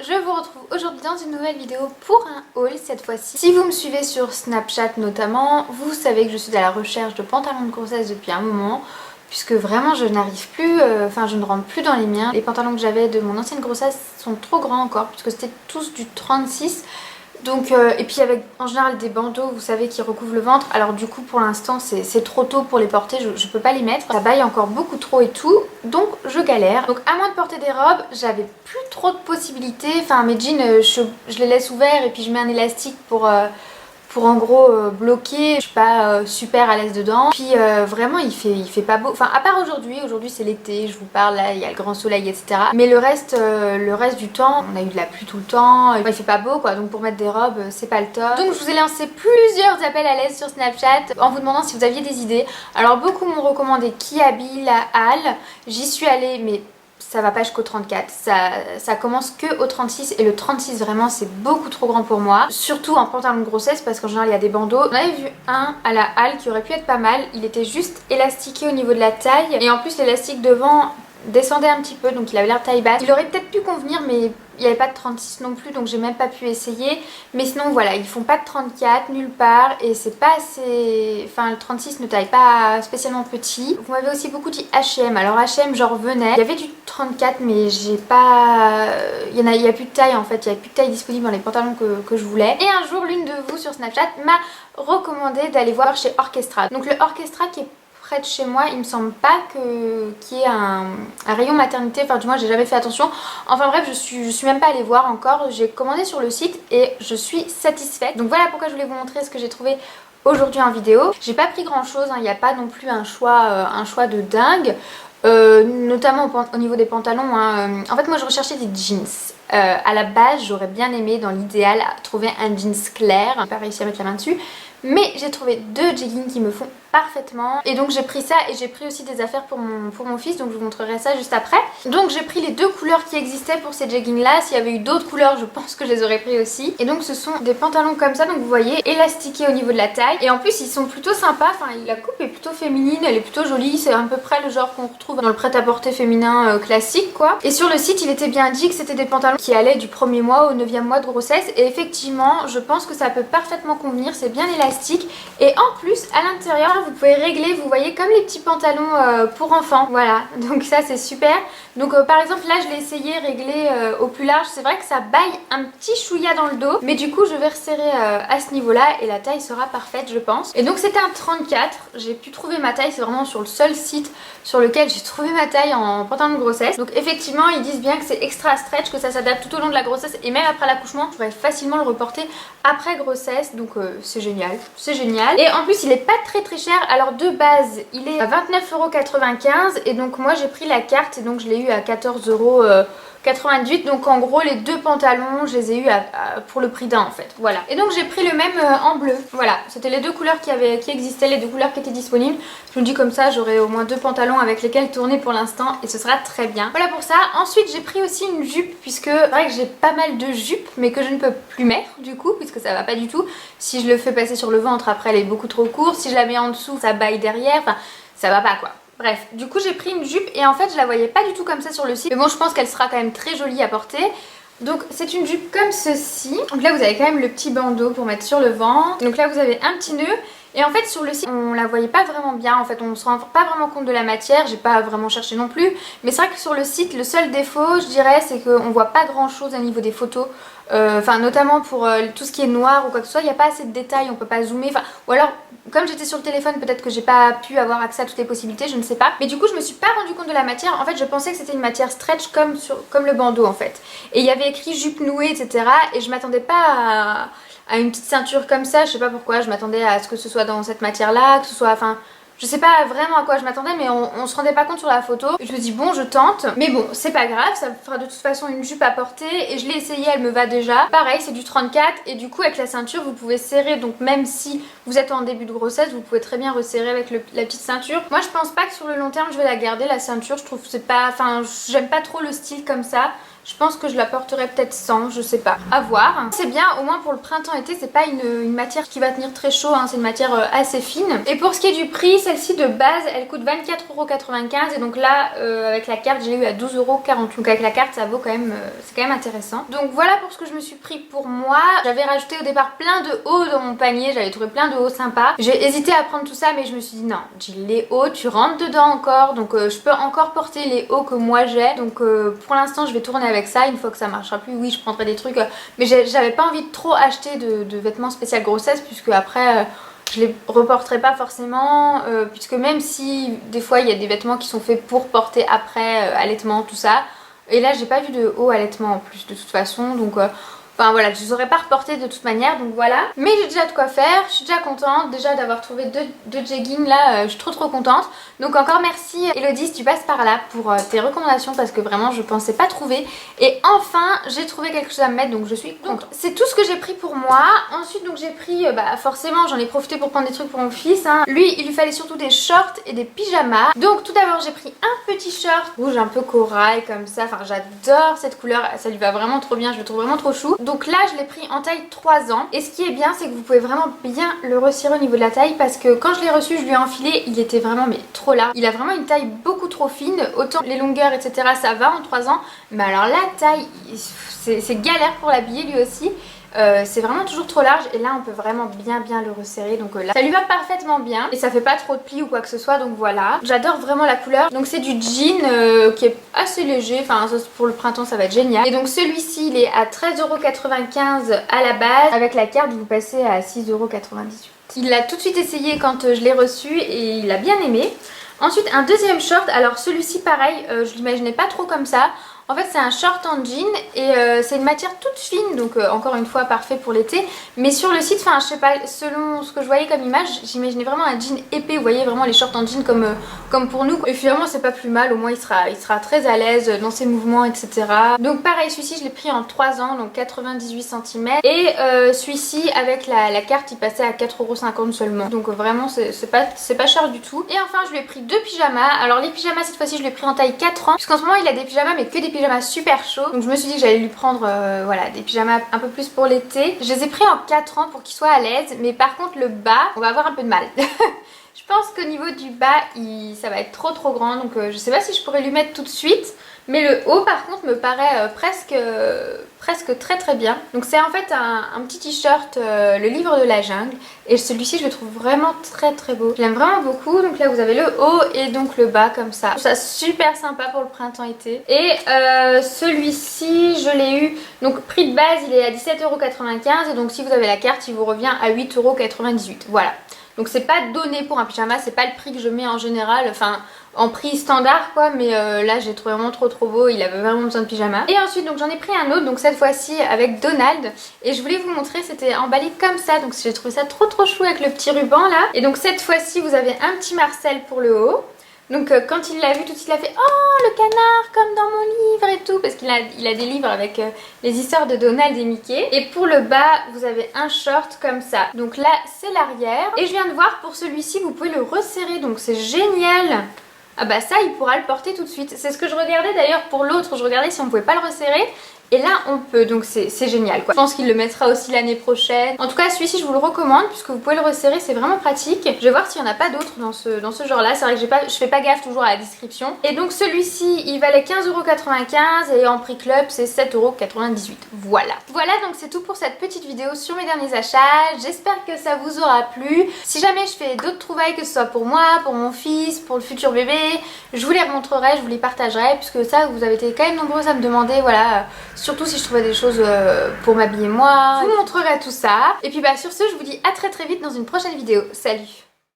je vous retrouve aujourd'hui dans une nouvelle vidéo pour un haul cette fois-ci. Si vous me suivez sur Snapchat notamment, vous savez que je suis à la recherche de pantalons de grossesse depuis un moment, puisque vraiment je n'arrive plus, je ne rentre plus dans les miens. Les pantalons que j'avais de mon ancienne grossesse sont trop grands encore, puisque c'était tous du 36. Donc, et puis avec en général des bandeaux, vous savez, qui recouvrent le ventre. Alors du coup pour l'instant c'est trop tôt pour les porter, je peux pas les mettre. Ça baille encore beaucoup trop et tout, donc je galère. Donc à moins de porter des robes, j'avais plus trop de possibilités. Enfin mes jeans, je les laisse ouverts et puis je mets un élastique pour en gros bloquer. Je suis pas super à l'aise dedans. Puis vraiment il fait pas beau. Enfin à part aujourd'hui c'est l'été, je vous parle, là il y a le grand soleil etc. Mais le reste du temps, on a eu de la pluie tout le temps. Il fait pas beau quoi, donc pour mettre des robes c'est pas le top. Donc je vous ai lancé plusieurs appels à l'aise sur Snapchat en vous demandant si vous aviez des idées. Alors beaucoup m'ont recommandé Kiabi, la Halle. J'y suis allée mais ça va pas jusqu'au 34, ça commence que au 36 et le 36 vraiment c'est beaucoup trop grand pour moi. Surtout en pantalon de grossesse parce qu'en général il y a des bandeaux. On avait vu un à la Halle qui aurait pu être pas mal, il était juste élastiqué au niveau de la taille et en plus l'élastique devant descendait un petit peu donc il avait l'air taille basse. Il aurait peut-être pu convenir mais il n'y avait pas de 36 non plus donc j'ai même pas pu essayer. Mais sinon voilà, ils font pas de 34 nulle part et c'est pas assez... Enfin le 36 ne taille pas spécialement petit. Vous m'avez aussi beaucoup dit H&M. Alors H&M j'en revenais. Il y avait du 34 mais j'ai pas... Il y a plus de taille en fait. Il y a plus de taille disponible dans les pantalons que je voulais. Et un jour l'une de vous sur Snapchat m'a recommandé d'aller voir chez Orchestra. Donc le Orchestra qui est près de chez moi, il me semble pas qu'il y ait un rayon maternité, enfin du moins j'ai jamais fait attention. Enfin bref, je suis même pas allée voir encore, j'ai commandé sur le site et je suis satisfaite. Donc voilà pourquoi je voulais vous montrer ce que j'ai trouvé aujourd'hui en vidéo. J'ai pas pris grand chose, il n'y a pas non plus un choix de dingue. Notamment au niveau des pantalons en fait moi je recherchais des jeans. À la base j'aurais bien aimé dans l'idéal trouver un jeans clair, j'ai pas réussi à mettre la main dessus, mais j'ai trouvé deux jeggings qui me font parfaitement et donc j'ai pris ça et j'ai pris aussi des affaires pour mon fils, donc je vous montrerai ça juste après. Donc j'ai pris les deux couleurs qui existaient pour ces jeggings là. S'il y avait eu d'autres couleurs je pense que je les aurais pris aussi. Et donc ce sont des pantalons comme ça, donc vous voyez, élastiqués au niveau de la taille et en plus ils sont plutôt sympas. Enfin la coupe est plutôt féminine, elle est plutôt jolie, c'est à peu près le genre qu'on retrouve dans le prêt-à-porter féminin classique quoi. Et sur le site il était bien dit que c'était des pantalons qui allaient du premier mois au 9e mois de grossesse et effectivement je pense que ça peut parfaitement convenir, c'est bien élastique et en plus à l'intérieur vous pouvez régler, vous voyez, comme les petits pantalons pour enfants, voilà, donc ça c'est super. Donc par exemple là je l'ai essayé réglé au plus large, c'est vrai que ça baille un petit chouïa dans le dos, mais du coup je vais resserrer à ce niveau là et la taille sera parfaite je pense. Et donc c'était un 34, j'ai pu trouver ma taille, c'est vraiment sur le seul site sur lequel j'ai trouvé ma taille en pantalon de grossesse. Donc effectivement ils disent bien que c'est extra stretch, que ça s'adapte tout au long de la grossesse et même après l'accouchement, je pourrais facilement le reporter après grossesse, donc c'est génial, c'est génial. Et en plus il est pas très cher, alors de base il est à 29,95 € et donc moi j'ai pris la carte et donc je l'ai eu à 14,98 €. Donc en gros les deux pantalons je les ai eu pour le prix d'un en fait, voilà. Et donc j'ai pris le même en bleu, voilà, c'était les deux couleurs qui existaient, les deux couleurs qui étaient disponibles. Je me dis comme ça j'aurai au moins deux pantalons avec lesquels tourner pour l'instant et ce sera très bien. Voilà pour ça. Ensuite j'ai pris aussi une jupe puisque c'est vrai que j'ai pas mal de jupes mais que je ne peux plus mettre du coup puisque ça va pas du tout. Si je le fais passer sur le ventre après elle est beaucoup trop courte, si je la mets en dessous ça baille derrière, enfin ça va pas quoi. Bref, du coup j'ai pris une jupe et en fait je la voyais pas du tout comme ça sur le site. Mais bon je pense qu'elle sera quand même très jolie à porter. Donc c'est une jupe comme ceci. Donc là vous avez quand même le petit bandeau pour mettre sur le ventre. Donc là vous avez un petit nœud. Et en fait sur le site on la voyait pas vraiment bien, en fait on se rend pas vraiment compte de la matière, j'ai pas vraiment cherché non plus. Mais c'est vrai que sur le site le seul défaut je dirais c'est qu'on voit pas grand chose au niveau des photos. Enfin notamment pour tout ce qui est noir ou quoi que ce soit, il n'y a pas assez de détails, on peut pas zoomer, enfin, ou alors comme j'étais sur le téléphone peut-être que j'ai pas pu avoir accès à toutes les possibilités, je ne sais pas. Mais du coup je me suis pas rendu compte de la matière, en fait je pensais que c'était une matière stretch comme le bandeau en fait. Et il y avait écrit jupe nouée etc. Et je m'attendais pas à une petite ceinture comme ça, je sais pas pourquoi, je m'attendais à ce que ce soit dans cette matière là, que ce soit, enfin... Je sais pas vraiment à quoi je m'attendais mais on se rendait pas compte sur la photo. Je me dis bon je tente, mais bon c'est pas grave, ça fera de toute façon une jupe à porter et je l'ai essayé, elle me va déjà. Pareil c'est du 34 et du coup avec la ceinture vous pouvez serrer, donc même si vous êtes en début de grossesse vous pouvez très bien resserrer avec la petite ceinture. Moi je pense pas que sur le long terme je vais la garder la ceinture, je trouve que c'est pas, enfin j'aime pas trop le style comme ça. Je pense que je la porterai peut-être sans, je sais pas, à voir. C'est bien, au moins pour le printemps-été, c'est pas une matière qui va tenir très chaud, hein. C'est une matière assez fine. Et pour ce qui est du prix, celle-ci de base, elle coûte 24,95 € et donc là, avec la carte, j'ai eu à 12,40 €. Donc avec la carte, ça vaut quand même, c'est quand même intéressant. Donc voilà pour ce que je me suis pris pour moi. J'avais rajouté au départ plein de hauts dans mon panier, j'avais trouvé plein de hauts sympas. J'ai hésité à prendre tout ça, mais je me suis dit non, Jill, les hauts, tu rentres dedans encore, donc je peux encore porter les hauts que moi j'ai. Donc pour l'instant, je vais tourner avec ça. Une fois que ça marchera plus, oui, je prendrai des trucs, mais j'avais pas envie de trop acheter de vêtements spécial grossesse, puisque après je les reporterai pas forcément, puisque même si des fois il y a des vêtements qui sont faits pour porter après allaitement, tout ça, et là j'ai pas vu de haut allaitement en plus de toute façon, donc enfin voilà, je les aurais pas reportés de toute manière, donc voilà. Mais j'ai déjà de quoi faire, je suis déjà contente déjà d'avoir trouvé deux jeggings là, je suis trop contente. Donc encore merci Elodie si tu passes par là pour tes recommandations, parce que vraiment je pensais pas trouver. Et enfin j'ai trouvé quelque chose à me mettre, donc je suis contente. C'est tout ce que j'ai pris pour moi. Ensuite donc j'ai pris, forcément j'en ai profité pour prendre des trucs pour mon fils, hein. Lui il lui fallait surtout des shorts et des pyjamas. Donc tout d'abord j'ai pris un petit short rouge un peu corail comme ça, enfin j'adore cette couleur, ça lui va vraiment trop bien, je le trouve vraiment trop chou. Donc là je l'ai pris en taille 3 ans, et ce qui est bien c'est que vous pouvez vraiment bien le resserrer au niveau de la taille, parce que quand je l'ai reçu je lui ai enfilé, il était vraiment mais trop large. Il a vraiment une taille beaucoup trop fine, autant les longueurs etc ça va en 3 ans, mais alors la taille c'est galère pour l'habiller lui aussi. C'est vraiment toujours trop large, et là on peut vraiment bien le resserrer, donc là ça lui va parfaitement bien et ça fait pas trop de plis ou quoi que ce soit, donc voilà. J'adore vraiment la couleur. Donc c'est du jean qui est assez léger, enfin pour le printemps ça va être génial. Et donc celui-ci il est à 13,95 € à la base, avec la carte vous passez à 6,98 €. Il l'a tout de suite essayé quand je l'ai reçu et il a bien aimé. Ensuite un deuxième short, alors celui-ci pareil, je l'imaginais pas trop comme ça. En fait c'est un short en jean et c'est une matière toute fine, donc encore une fois parfait pour l'été. Mais sur le site, enfin je sais pas, selon ce que je voyais comme image, j'imaginais vraiment un jean épais, vous voyez vraiment les shorts en jean comme pour nous. Et finalement c'est pas plus mal, au moins il sera très à l'aise dans ses mouvements etc. Donc pareil, celui-ci je l'ai pris en 3 ans, donc 98 cm. Et celui-ci avec la carte il passait à 4,50 € seulement. Donc vraiment c'est pas cher du tout. Et enfin je lui ai pris 2 pyjamas. Alors les pyjamas cette fois-ci je l'ai pris en taille 4 ans, puisqu'en ce moment il a des pyjamas mais que des pyjamas super chauds, donc je me suis dit que j'allais lui prendre voilà, des pyjamas un peu plus pour l'été. Je les ai pris en 4 ans pour qu'il soit à l'aise, mais par contre le bas on va avoir un peu de mal. Je pense qu'au niveau du bas ça va être trop grand, donc je sais pas si je pourrais lui mettre tout de suite, mais le haut par contre me paraît presque très bien. Donc c'est en fait un petit t-shirt, le livre de la jungle, et celui-ci je le trouve vraiment très beau. Je l'aime vraiment beaucoup. Donc là vous avez le haut et donc le bas comme ça. Je trouve ça super sympa pour le printemps-été. Et celui-ci je l'ai eu, donc prix de base il est à 17,95 € et donc si vous avez la carte il vous revient à 8,98 €. Voilà. Donc c'est pas donné pour un pyjama, c'est pas le prix que je mets en général, enfin en prix standard quoi, mais là j'ai trouvé vraiment trop beau, il avait vraiment besoin de pyjama. Et ensuite donc j'en ai pris un autre, donc cette fois-ci avec Donald, et je voulais vous montrer, c'était emballé comme ça, donc j'ai trouvé ça trop chou avec le petit ruban là. Et donc cette fois-ci vous avez un petit Marcel pour le haut. Donc quand il l'a vu tout de suite il a fait « Oh le canard comme dans mon livre et tout » parce qu'il a des livres avec les histoires de Donald et Mickey. Et pour le bas vous avez un short comme ça. Donc là c'est l'arrière. Et je viens de voir pour celui-ci vous pouvez le resserrer, donc c'est génial. Ah bah ça il pourra le porter tout de suite. C'est ce que je regardais d'ailleurs pour l'autre, je regardais si on pouvait pas le resserrer. Et là on peut, donc c'est génial quoi. Je pense qu'il le mettra aussi l'année prochaine. En tout cas celui-ci je vous le recommande puisque vous pouvez le resserrer, c'est vraiment pratique. Je vais voir s'il n'y en a pas d'autres dans ce genre là. C'est vrai que je fais pas gaffe toujours à la description. Et donc celui-ci il valait 15,95 € et en prix club c'est 7,98 €. Voilà. Voilà, donc c'est tout pour cette petite vidéo sur mes derniers achats. J'espère que ça vous aura plu. Si jamais je fais d'autres trouvailles, que ce soit pour moi, pour mon fils, pour le futur bébé, je vous les remontrerai, je vous les partagerai, puisque ça vous avez été quand même nombreux à me demander, voilà. Surtout si je trouvais des choses pour m'habiller moi. Je vous montrerai tout ça. Et puis sur ce, je vous dis à très vite dans une prochaine vidéo. Salut!